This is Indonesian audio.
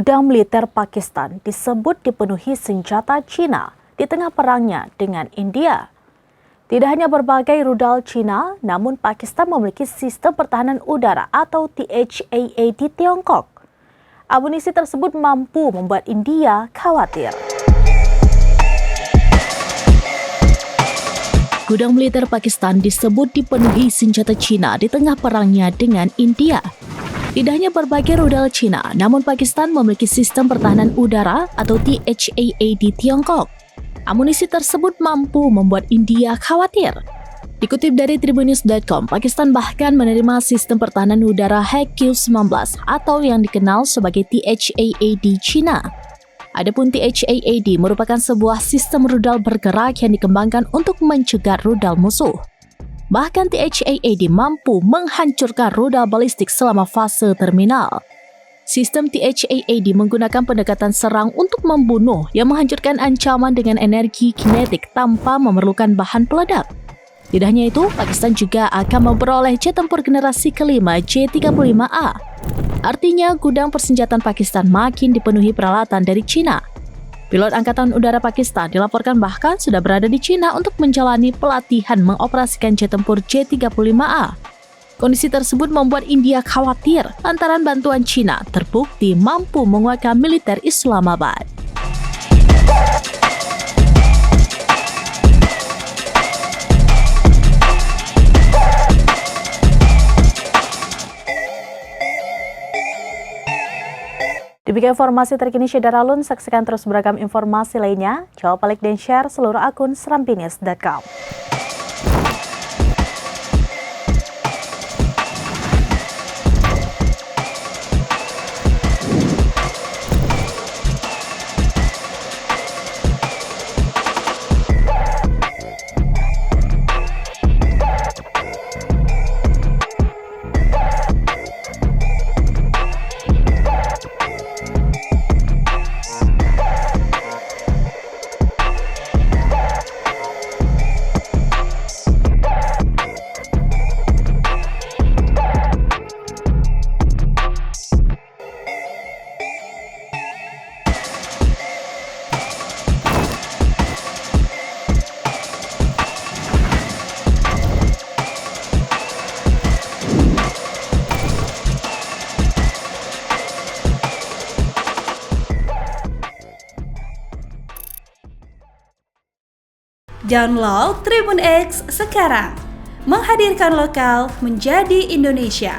Gudang militer Pakistan disebut dipenuhi senjata Cina di tengah perangnya dengan India. Tidak hanya berbagai rudal Cina, namun Pakistan memiliki sistem pertahanan udara atau THAAD di Tiongkok. Amunisi tersebut mampu membuat India khawatir. Gudang militer Pakistan disebut dipenuhi senjata Cina di tengah perangnya dengan India. Tidak hanya berbagai rudal Cina, namun Pakistan memiliki sistem pertahanan udara atau THAAD di Tiongkok. Amunisi tersebut mampu membuat India khawatir. Dikutip dari Tribunnews.com, Pakistan bahkan menerima sistem pertahanan udara HQ-19 atau yang dikenal sebagai THAAD Cina. Adapun THAAD merupakan sebuah sistem rudal bergerak yang dikembangkan untuk mencegat rudal musuh. Bahkan THAAD mampu menghancurkan rudal balistik selama fase terminal. Sistem THAAD menggunakan pendekatan serang untuk membunuh yang menghancurkan ancaman dengan energi kinetik tanpa memerlukan bahan peledak. Tidak hanya itu, Pakistan juga akan memperoleh jet tempur generasi kelima J-35A. Artinya, gudang persenjataan Pakistan makin dipenuhi peralatan dari Cina. Pilot Angkatan Udara Pakistan dilaporkan bahkan sudah berada di Cina untuk menjalani pelatihan mengoperasikan jet tempur J-35A. Kondisi tersebut membuat India khawatir lantaran bantuan Cina terbukti mampu menguatkan militer Islamabad. Demikian informasi terkini Syedaralun, saksikan terus beragam informasi lainnya. Jangan lupa like dan share seluruh akun serambinews.com. Download Tribun X sekarang, menghadirkan lokal menjadi Indonesia.